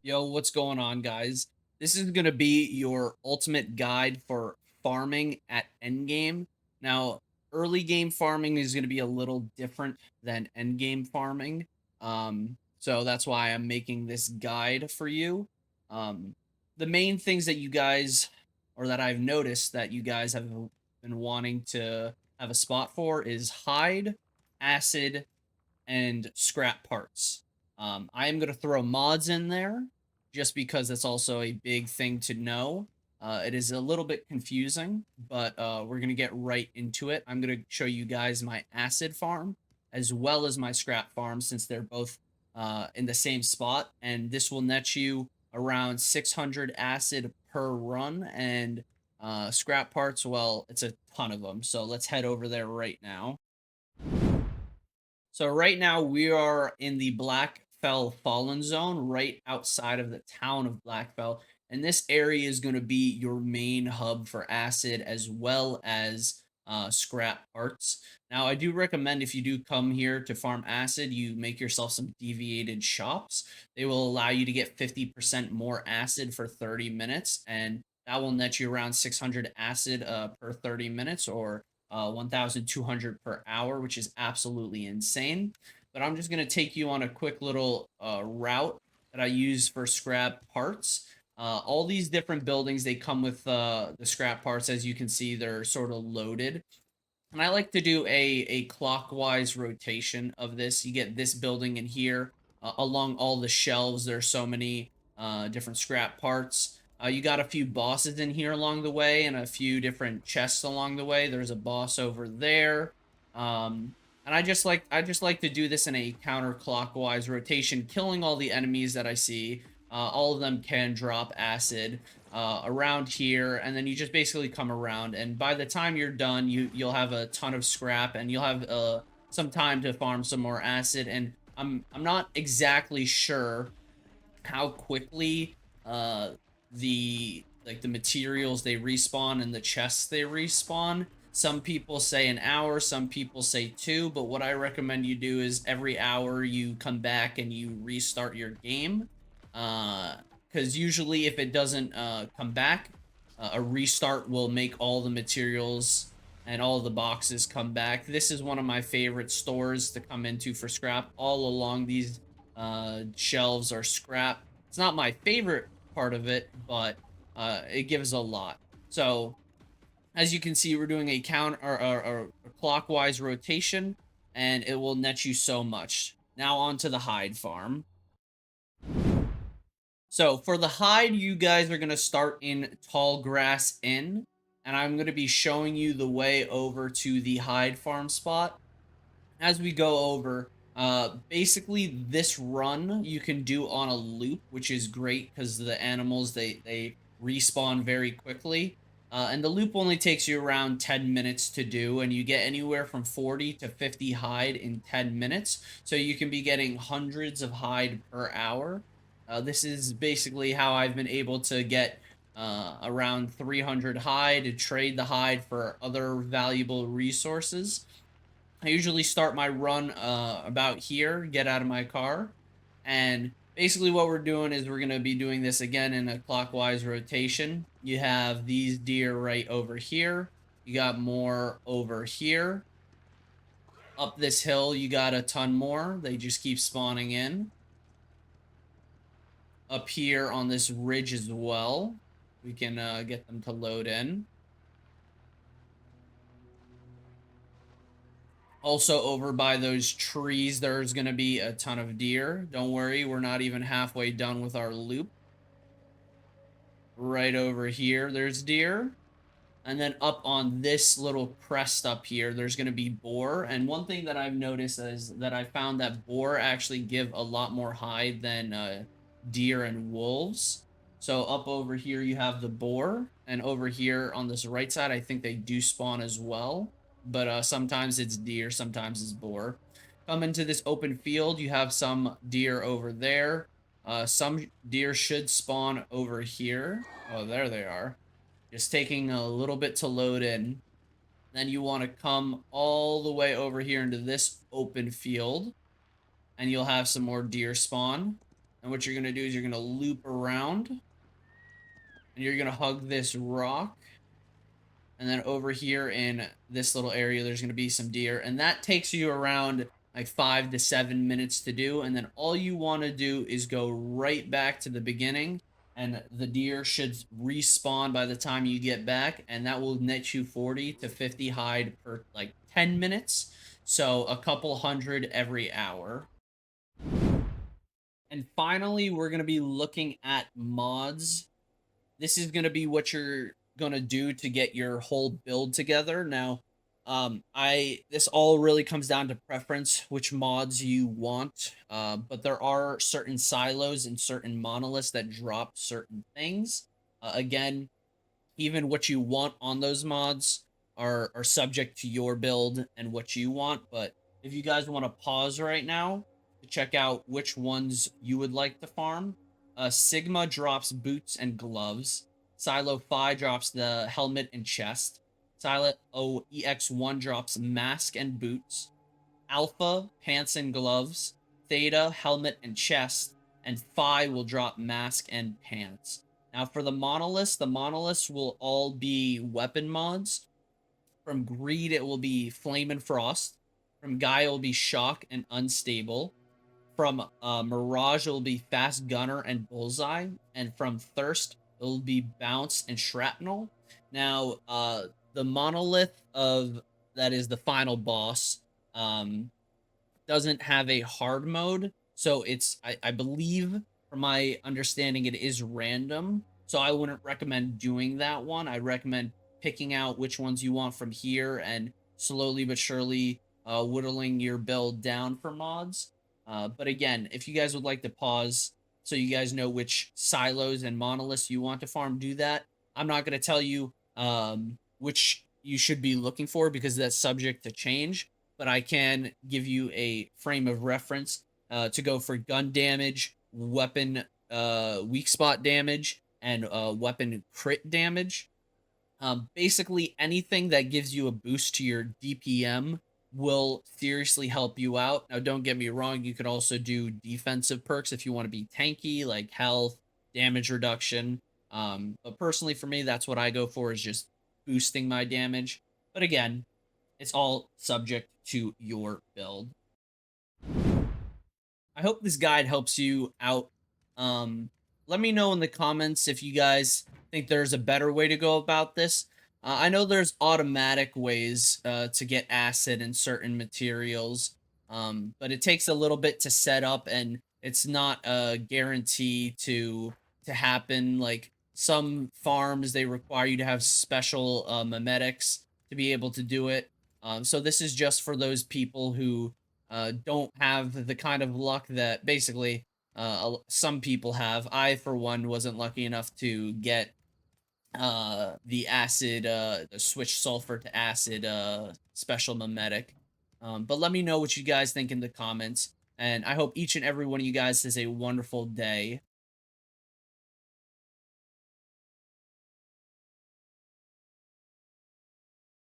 Yo, what's going on, guys? This is going to be your ultimate guide for farming at endgame. Now, early game farming is going to be a little different than endgame farming. So that's why I'm making this guide for you. Um, the main things that you guys, or that I've noticed that you guys have been wanting to have a spot for is hide, acid, and scrap parts. I am going to throw mods in there just because that's also a big thing to know. It is a little bit confusing, but we're going to get right into it. I'm going to show you guys my acid farm as well as my scrap farm since they're both in the same spot. And this will net you around 600 acid per run and scrap parts. Well, it's a ton of them. So let's head over there right now. So right now we are in the Blackfell Fallen Zone, right outside of the town of Blackfell, and this area is going to be your main hub for acid as well as scrap parts. Now, I do recommend if you do come here to farm acid, you make yourself some deviated shops. They will allow you to get 50% more acid for 30 minutes, and that will net you around 600 acid per 30 minutes, or 1,200 per hour, which is absolutely insane. But I'm just going to take you on a quick little route that I use for scrap parts. All these different buildings, they come with the scrap parts. As you can see, they're sort of loaded. And I like to do a clockwise rotation of this. You get this building in here. Along all the shelves, there's so many different scrap parts. You got a few bosses in here along the way and a few different chests along the way. There's a boss over there. And I just like to do this in a counterclockwise rotation, killing all the enemies that I see. All of them can drop acid around here, and then you just basically come around, and by the time you're done, you'll have a ton of scrap, and you'll have some time to farm some more acid. And I'm not exactly sure how quickly the materials they respawn and the chests they respawn. Some people say an hour, some people say two, but what I recommend you do is every hour you come back and you restart your game. Because usually if it doesn't come back, a restart will make all the materials and all the boxes come back. This is one of my favorite stores to come into for scrap. All along these shelves are scrap. It's not my favorite part of it, but it gives a lot. So as you can see, we're doing a count or a clockwise rotation, and it will net you so much. Now on to the hide farm. So for the hide, you guys are going to start in Tall Grass Inn, and I'm going to be showing you the way over to the hide farm spot. As we go over, basically this run you can do on a loop, which is great because the animals they respawn very quickly. And the loop only takes you around 10 minutes to do, and you get anywhere from 40 to 50 hide in 10 minutes. So you can be getting hundreds of hide per hour. This is basically how I've been able to get around 300 hide to trade the hide for other valuable resources. I usually start my run about here, get out of my car, and basically what we're doing is we're going to be doing this again in a clockwise rotation. You have these deer right over here. You got more over here. Up this hill, you got a ton more. They just keep spawning in. Up here on this ridge as well, we can get them to load in. Also, over by those trees, there's going to be a ton of deer. Don't worry, we're not even halfway done with our loop. Right over here, there's deer. And then up on this little crest up here, there's going to be boar. And one thing that I've noticed is that I found that boar actually give a lot more hide than deer and wolves. So up over here, you have the boar. And over here on this right side, I think they do spawn as well. But sometimes it's deer, sometimes it's boar. Come into this open field, you have some deer over there. Some deer should spawn over here. Oh, there they are. Just taking a little bit to load in. Then you want to come all the way over here into this open field, and you'll have some more deer spawn. And what you're gonna do is you're gonna loop around and you're gonna hug this rock. And then over here in this little area, there's gonna be some deer. And that takes you around like 5 to 7 minutes to do. And then all you wanna do is go right back to the beginning. And the deer should respawn by the time you get back. And that will net you 40 to 50 hide per like 10 minutes. So a couple hundred every hour. And finally, we're going to be looking at mods. This is going to be what you're going to do to get your whole build together. Now, I this all really comes down to preference, which mods you want. But there are certain silos and certain monoliths that drop certain things. Again, even what you want on those mods are subject to your build and what you want. But if you guys want to pause right now to check out which ones you would like to farm, Sigma drops boots and gloves. Silo Phi drops the helmet and chest. Silo EX1 drops mask and boots. Alpha, pants and gloves. Theta, helmet and chest. And Phi will drop mask and pants. Now, for the monoliths will all be weapon mods. From Greed, it will be Flame and Frost. From Guy, it will be Shock and Unstable. From Mirage, it will be Fast Gunner and Bullseye. And from Thirst, it will be Bounce and Shrapnel. Now, the monolith of that is the final boss. Doesn't have a hard mode. So I believe from my understanding, it is random. So I wouldn't recommend doing that one. I'd recommend picking out which ones you want from here and slowly but surely whittling your build down for mods. But again, if you guys would like to pause so you guys know which silos and monoliths you want to farm, do that. I'm not going to tell you which you should be looking for because that's subject to change, but I can give you a frame of reference to go for gun damage, weapon weak spot damage, and weapon crit damage. Basically, anything that gives you a boost to your DPM will seriously help you out. Now, don't get me wrong, you could also do defensive perks if you want to be tanky, like health, damage reduction. But personally, for me, that's what I go for is just boosting my damage. But again, it's all subject to your build. I hope this guide helps you out. Let me know in the comments if you guys think there's a better way to go about this. I know there's automatic ways to get acid in certain materials, but it takes a little bit to set up, and it's not a guarantee to happen. Like some farms, they require you to have special mimetics to be able to do it. So this is just for those people who don't have the kind of luck that basically some people have. I, for one, wasn't lucky enough to get the acid, the switch sulfur to acid special mimetic. But let me know what you guys think in the comments. And I hope each and every one of you guys has a wonderful day.